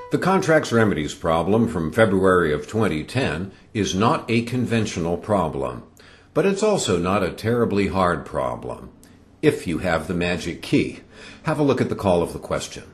The contracts remedies problem from February of 2010 is not a conventional problem, but it's also not a terribly hard problem. If you have the magic key, have a look at the call of the question.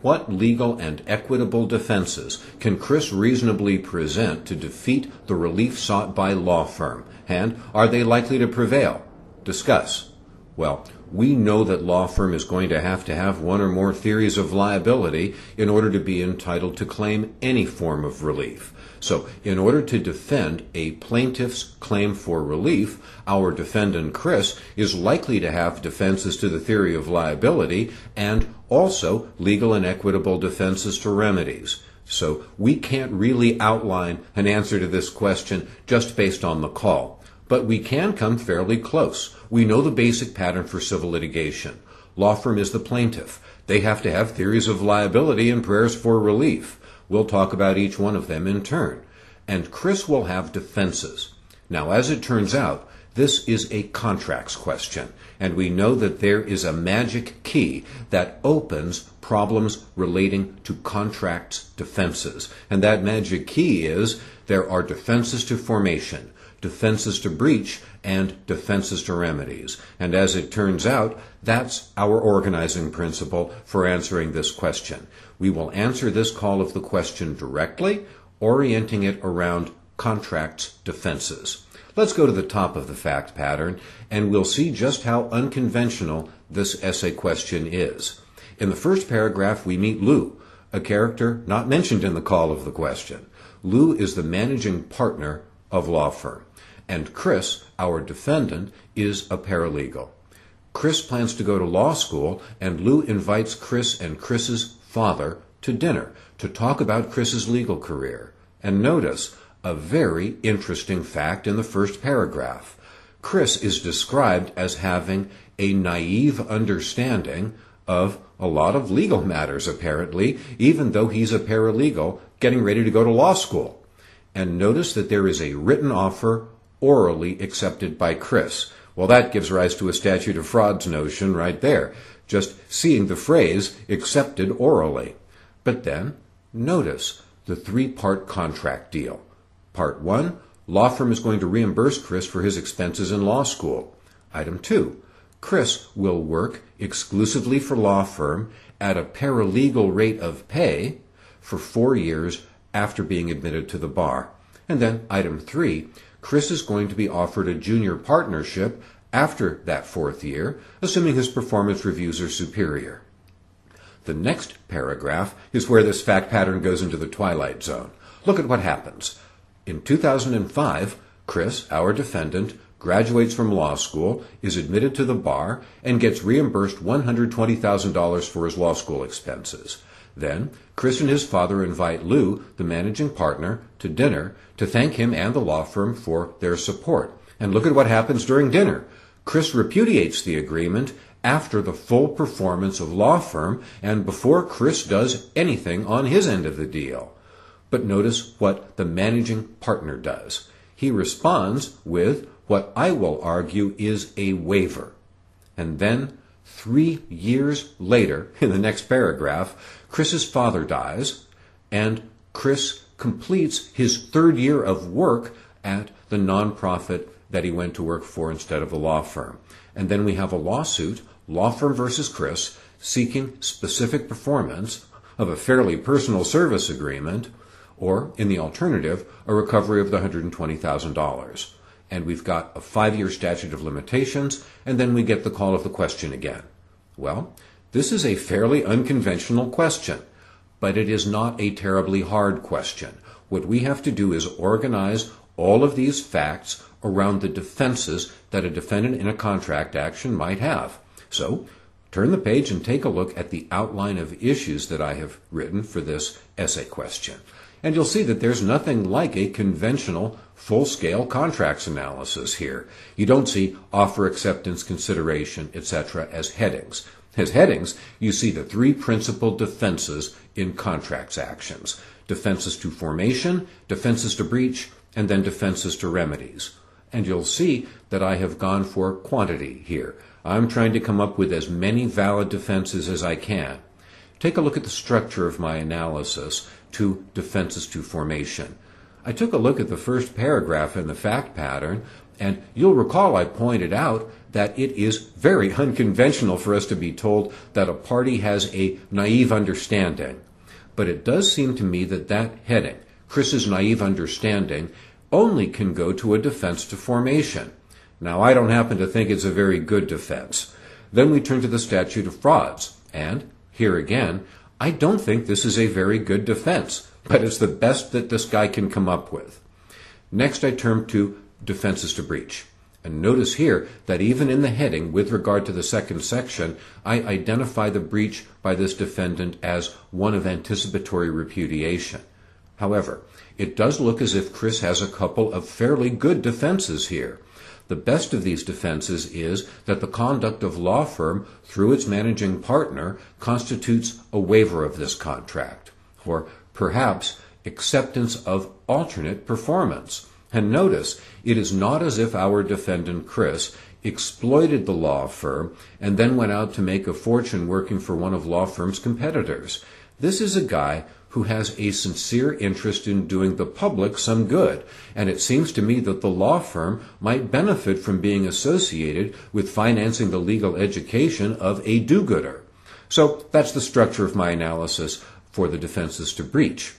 What legal and equitable defenses can Chris reasonably present to defeat the relief sought by law firm, and are they likely to prevail? Discuss. Well, we know that law firm is going to have one or more theories of liability in order to be entitled to claim any form of relief. So, in order to defend a plaintiff's claim for relief, our defendant Chris is likely to have defenses to the theory of liability and also legal and equitable defenses to remedies. So, we can't really outline an answer to this question just based on the call. But we can come fairly close. We know the basic pattern for civil litigation. Law firm is the plaintiff. They have to have theories of liability and prayers for relief. We'll talk about each one of them in turn. And Chris will have defenses. Now, as it turns out, this is a contracts question, and we know that there is a magic key that opens problems relating to contracts defenses. And that magic key is there are defenses to formation, defenses to breach, and defenses to remedies. And as it turns out, that's our organizing principle for answering this question. We will answer this call of the question directly, orienting it around contracts defenses. Let's go to the top of the fact pattern, and we'll see just how unconventional this essay question is. In the first paragraph, we meet Lou, a character not mentioned in the call of the question. Lou is the managing partner of law firm, and Chris, our defendant, is a paralegal. Chris plans to go to law school, and Lou invites Chris and Chris's father to dinner to talk about Chris's legal career. And notice a very interesting fact in the first paragraph. Chris is described as having a naive understanding of a lot of legal matters, apparently, even though he's a paralegal getting ready to go to law school. And notice that there is a written offer orally accepted by Chris. Well, that gives rise to a statute of frauds notion right there, just seeing the phrase accepted orally. But then, notice the three-part contract deal. Part 1, law firm is going to reimburse Chris for his expenses in law school. Item 2, Chris will work exclusively for law firm at a paralegal rate of pay for 4 years after being admitted to the bar. And then item 3, Chris is going to be offered a junior partnership after that 4th year, assuming his performance reviews are superior. The next paragraph is where this fact pattern goes into the twilight zone. Look at what happens. In 2005, Chris, our defendant, graduates from law school, is admitted to the bar, and gets reimbursed $120,000 for his law school expenses. Then, Chris and his father invite Lou, the managing partner, to dinner to thank him and the law firm for their support. And look at what happens during dinner. Chris repudiates the agreement after the full performance of law firm and before Chris does anything on his end of the deal. But notice what the managing partner does. He responds with what I will argue is a waiver. And then, 3 years later, in the next paragraph, Chris's father dies, and Chris completes his 3rd year of work at the nonprofit that he went to work for instead of a law firm. And then we have a lawsuit, law firm versus Chris, seeking specific performance of a fairly personal service agreement, or, in the alternative, a recovery of the $120,000. And we've got a 5-year statute of limitations, and then we get the call of the question again. Well, this is a fairly unconventional question, but it is not a terribly hard question. What we have to do is organize all of these facts around the defenses that a defendant in a contract action might have. So, turn the page and take a look at the outline of issues that I have written for this essay question. And you'll see that there's nothing like a conventional full-scale contracts analysis here. You don't see offer, acceptance, consideration, etc. as headings. As headings, you see the 3 principal defenses in contracts actions. Defenses to formation, defenses to breach, and then defenses to remedies. And you'll see that I have gone for quantity here. I'm trying to come up with as many valid defenses as I can. take a look at the structure of my analysis to defenses to formation. I took a look at the first paragraph in the fact pattern, and you'll recall I pointed out that it is very unconventional for us to be told that a party has a naive understanding. But it does seem to me that that heading, Chris's naive understanding, only can go to a defense to formation. Now, I don't happen to think it's a very good defense. Then we turn to the statute of frauds, and, here again, I don't think this is a very good defense, but it's the best that this guy can come up with. Next, I turn to defenses to breach. And notice here that even in the heading, with regard to the second section, I identify the breach by this defendant as one of anticipatory repudiation. However, it does look as if Chris has a couple of fairly good defenses here. The best of these defenses is that the conduct of law firm through its managing partner constitutes a waiver of this contract, or perhaps acceptance of alternate performance. And notice, it is not as if our defendant Chris exploited the law firm and then went out to make a fortune working for one of law firm's competitors. This is a guy who has a sincere interest in doing the public some good, and it seems to me that the law firm might benefit from being associated with financing the legal education of a do-gooder. So that's the structure of my analysis for the defenses to breach.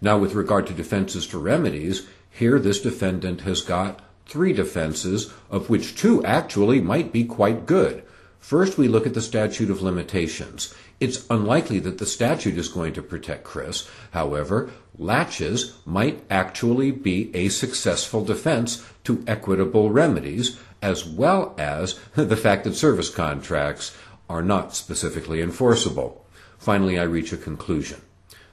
Now, with regard to defenses to remedies, here this defendant has got 3 defenses, of which 2 actually might be quite good. First, we look at the statute of limitations. It's unlikely that the statute is going to protect Chris. However, latches might actually be a successful defense to equitable remedies, as well as the fact that service contracts are not specifically enforceable. Finally, I reach a conclusion.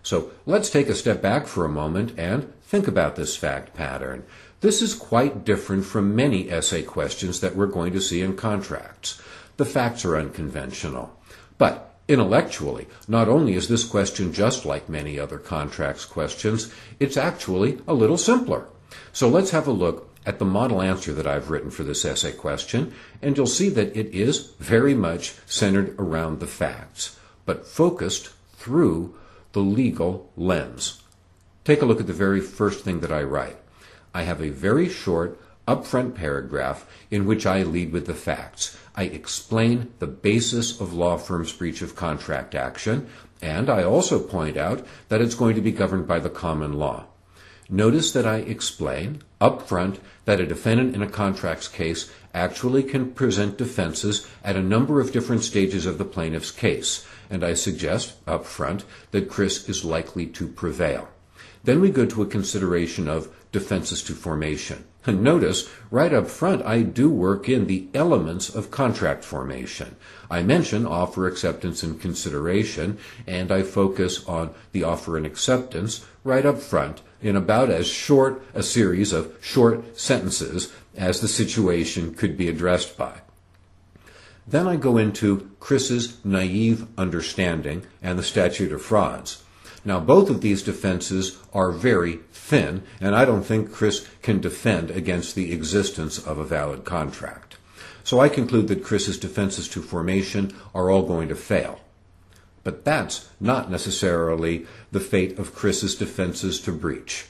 So let's take a step back for a moment and think about this fact pattern. This is quite different from many essay questions that we're going to see in contracts. The facts are unconventional. But intellectually, not only is this question just like many other contracts questions, it's actually a little simpler. So let's have a look at the model answer that I've written for this essay question, and you'll see that it is very much centered around the facts, but focused through the legal lens. Take a look at the very first thing that I write. I have a very short, upfront paragraph in which I lead with the facts. I explain the basis of law firm's breach of contract action, and I also point out that it's going to be governed by the common law. Notice that I explain upfront that a defendant in a contracts case actually can present defenses at a number of different stages of the plaintiff's case, and I suggest upfront that Chris is likely to prevail. Then we go to a consideration of defenses to formation. And notice, right up front, I do work in the elements of contract formation. I mention offer, acceptance, and consideration, and I focus on the offer and acceptance right up front in about as short a series of short sentences as the situation could be addressed by. Then I go into Chris's naive understanding and the statute of frauds. Now, both of these defenses are very thin, and I don't think Chris can defend against the existence of a valid contract. So I conclude that Chris's defenses to formation are all going to fail. But that's not necessarily the fate of Chris's defenses to breach.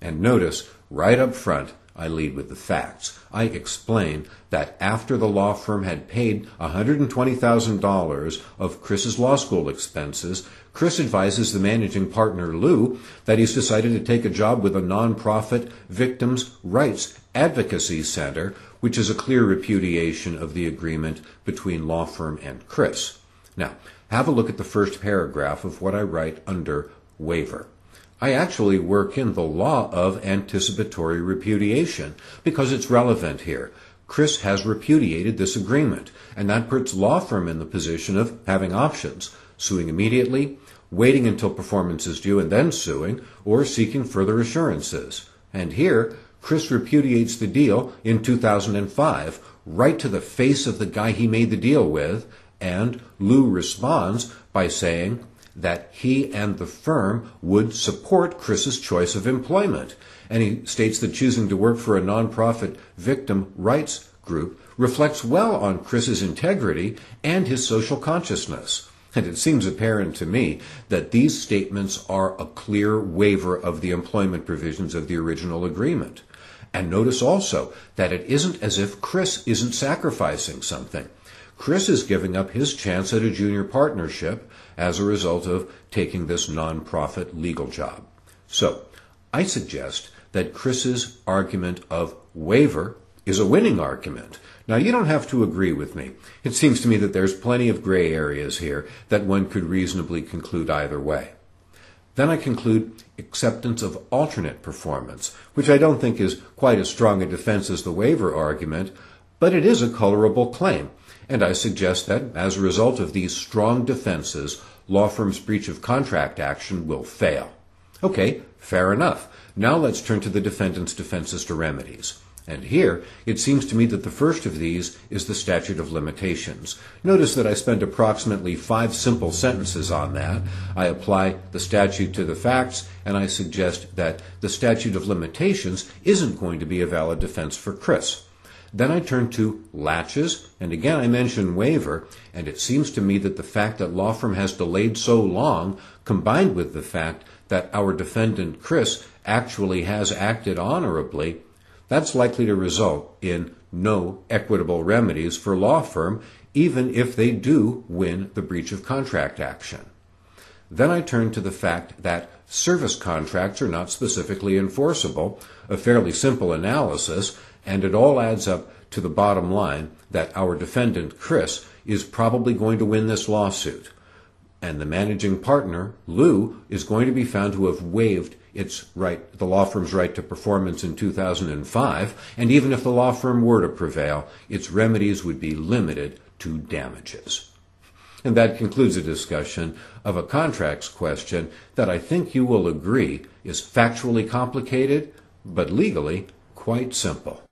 And notice, right up front, I lead with the facts. I explain that after the law firm had paid $120,000 of Chris's law school expenses, Chris advises the managing partner, Lou, that he's decided to take a job with a nonprofit victims' rights advocacy center, which is a clear repudiation of the agreement between law firm and Chris. Now, have a look at the first paragraph of what I write under waiver. I actually work in the law of anticipatory repudiation because it's relevant here. Chris has repudiated this agreement, and that puts law firm in the position of having options: suing immediately, waiting until performance is due and then suing, or seeking further assurances. And here, Chris repudiates the deal in 2005, right to the face of the guy he made the deal with, and Lou responds by saying that he and the firm would support Chris's choice of employment. And he states that choosing to work for a nonprofit victim rights group reflects well on Chris's integrity and his social consciousness. And it seems apparent to me that these statements are a clear waiver of the employment provisions of the original agreement. And notice also that it isn't as if Chris isn't sacrificing something. Chris is giving up his chance at a junior partnership as a result of taking this nonprofit legal job. So, I suggest that Chris's argument of waiver is a winning argument. Now, you don't have to agree with me. It seems to me that there's plenty of gray areas here that one could reasonably conclude either way. Then I conclude acceptance of alternate performance, which I don't think is quite as strong a defense as the waiver argument, but it is a colorable claim, and I suggest that, as a result of these strong defenses, law firm's breach of contract action will fail. Okay, fair enough. Now let's turn to the defendant's defenses to remedies. And here, it seems to me that the first of these is the statute of limitations. Notice that I spent approximately 5 simple sentences on that. I apply the statute to the facts, and I suggest that the statute of limitations isn't going to be a valid defense for Chris. Then I turn to latches, and again I mention waiver, and it seems to me that the fact that law firm has delayed so long, combined with the fact that our defendant Chris actually has acted honorably, that's likely to result in no equitable remedies for law firm, even if they do win the breach of contract action. Then I turn to the fact that service contracts are not specifically enforceable, a fairly simple analysis, and it all adds up to the bottom line that our defendant, Chris, is probably going to win this lawsuit. And the managing partner, Lou, is going to be found to have waived the law firm's right to performance in 2005, and even if the law firm were to prevail, its remedies would be limited to damages. And that concludes a discussion of a contracts question that I think you will agree is factually complicated, but legally quite simple.